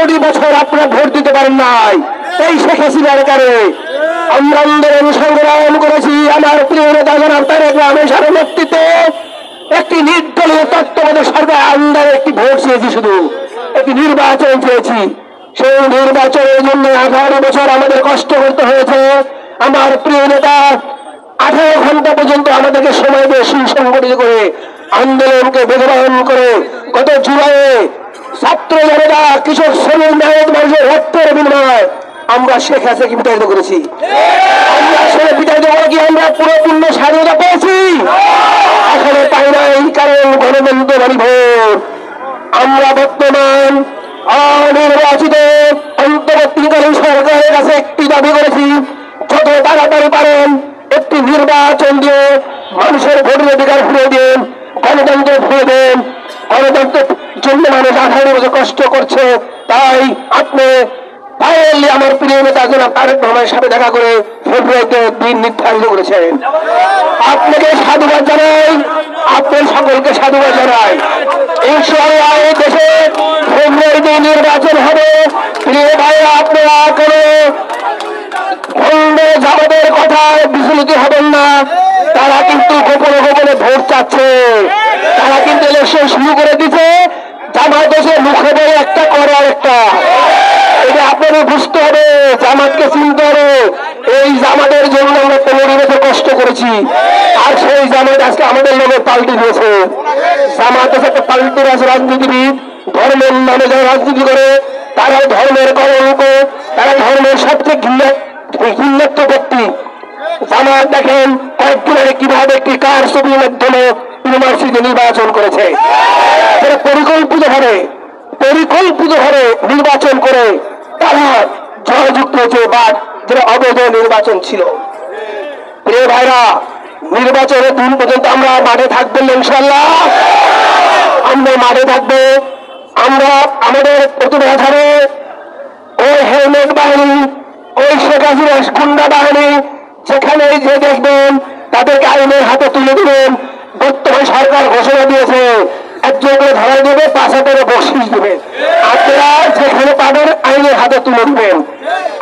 11টি বছর আপনারা ভোট দিতে পারেন নাই এই শেখ হাসিনার কারণে। আমরা আন্দোলন সংগ্রাম করেছি, আমার প্রিয় নেতা জনাব তারেক রহমানের নেতৃত্বে একটি নির্দলীয় তত্ত্বাবধায়ক সরকার আন্ডারে একটি ভোট চেয়েছি, শুধু একটি নির্বাচন চেয়েছি। সেই নির্বাচনের জন্য 18 বছর আমাদের কষ্ট করতে হয়েছে। আমার প্রিয় নেতা 18 ঘন্টা পর্যন্ত আমাদেরকে সময় দিয়ে সুসংগঠিত করে আন্দোলনকে বেগবান করে গত জুলাইয়ে ছাত্র জনতা কৃষক শ্রমিক নায়ক মানুষের রক্তের বিনিময় আমরা শেখ হাসিনাকে বিতাড়িত করেছি। আমরা আসলে বিতাড়িত করে কি আমরা পুরোপূর্ণ স্বাধীনতা পেয়েছি? এখনো পাই নাই, কারণ গণতন্ত্র মানে ভোট। আমরা বর্তমান অনির্বাচিত অন্তর্বর্তীকালীন সরকারের কাছে একটি দাবি করেছি, যত তাড়াতাড়ি পারেন একটি নির্বাচন দিয়ে মানুষের ভোটের অধিকার ফিরে দেন, গণতন্ত্র ফিরে দেন। গণতন্ত্রের জন্য মানুষ 18 বছর কষ্ট করছে, তাই আপনি ফাইনালি আমার প্রিয় নেতা জনাব তারেক রহমানের সাথে দেখা করে ফেব্রুয়ারিতে দিন নির্ধারিত করেছেন। আপনাকে সাধুবাদ জানাই, আপনার সকলকে সাধুবাদ জানাই। ইনশাআল্লাহ এই দেশে ফেব্রুয়ারিতে নির্বাচন হবে। প্রিয় ভাইরা, আপনারা কোনো জামাতের কথায় বিচলিত হবেন না। তারা কিন্তু গোপনে গোপনে ভোট চাচ্ছে, তারা কিন্তু ইলেকশন শুরু করে দিচ্ছে। জামাত দেশে মুখে বলে একটা করে আরেকটা, এটা আপনাদের বুঝতে হবে, জামাতকে চিনতে হবে। এই জামাতের জন্য আমরা 15 বছর কষ্ট করেছি, আর সেই জামাত আজকে আমাদের লোকে পাল্টে দিয়েছে। জামাত একটা পাল্টে আছে রাজনীতিবিদ, ধর্মের নামে যারা রাজনীতি করে তারা ধর্মের কলঙ্ক, তারা ধর্মের সবচেয়ে ঘৃণাত্ম ব্যক্তি। জামাত দেখেন কয়েকদিন আগে কিভাবে একটি কার ছবির মাধ্যমে ইউনিভার্সিটি নির্বাচন করেছে। তারা পরিকল্পিত ভাবে নির্বাচন করে তারা জয়যুক্ত হয়েছে, বা যেটা অবৈধ নির্বাচন ছিল। প্রিয় ভাইরা, নির্বাচনের দিন পর্যন্ত আমরা মাঠে থাকবেন ইনশাআল্লাহ, আমরা মাঠে থাকবো। আমরা আমাদের প্রতিবাদ হবে ওই হেলমেট বাহিনী, ওই শেখ হাসিনা গুন্ডা বাহিনী, যেখানে যে দেখবেন তাদেরকে আইনের হাতে তুলে দিবেন। বর্তমান সরকার ঘোষণা দিয়েছে একজন করে ধরা দেবে, 5,000 বকশিশ দেবে। আপনারা যেখানে পাবেন আইনের হাতে তুলে দিবেন।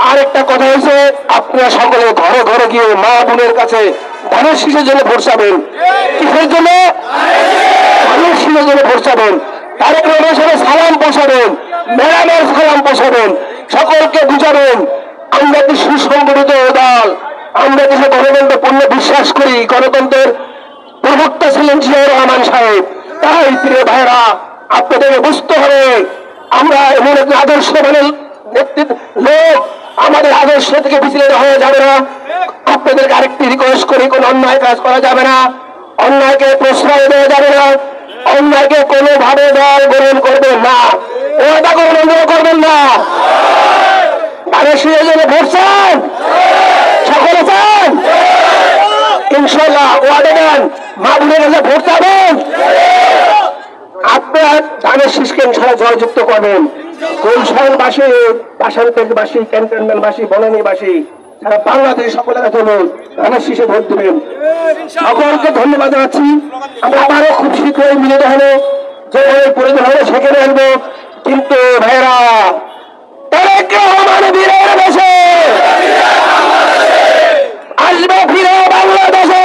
আরেকটা কথা হয়েছে, আপনারা সকলে ঘরে ঘরে গিয়ে মা বোনের কাছে ধানের শীষের জন্য ভোট চাবেন। কিসের জন্য? ধানের শীষের জন্য ভোট চাবেন। তারেক রহমানের সাথে সালাম পৌঁছাবেন, ম্যাডামের সালাম পৌঁছাবেন, সকলকে বুঝাবেন আমরা একটি সুসংগঠিত দল, আমরা দেশে গণতন্ত্র পূর্ণ বিশ্বাস করি। গণতন্ত্রের প্রবক্তা ছিলেন জিয়াউর রহমান সাহেব। তাই প্রিয় ভাইরা, আপনাদেরকে বুঝতে হবে আমরা এমন একটি আদর্শ মানে নেতৃত্ব লোক, আমাদের আদর্শ থেকে বিচলিত হয়ে যাবে না। আপনাদেরকে আরেকটি রিকোয়েস্ট করি, কোন অন্যায় কাজ করা যাবে না, অন্যায়কে প্রশ্রয় দেওয়া যাবে না, অন্যায়কে কোনোভাবে দল গ্রহণ করবেন না, ওটা করবেন না। ধানের শীষের জন্য ভোট চান, সকলে চান ইনশাআল্লাহ, ওয়াদা দেন মা বোনের কাছে ভোট চাবেন। আপনার ধানের শীষকে ইনশাআল্লাহ জয়যুক্ত করবেন। গুলশানবাসী, বাসানবাসী, ক্যান্টনমেন্টবাসী, বনানীবাসী, সারা বাংলাদেশ সকলের কাছে ধানের শীষে ভোট দেবেন। সকলকে ধন্যবাদ জানাচ্ছি। আমরা আবারও খুব শীঘ্রই মিলিত হলো, যে পরিণত হলে সেখানে আনবো। কিন্তু ভাইরা, তারেক রহমান ফিরে দেশে আসবে, ফিরে বাংলাদেশে।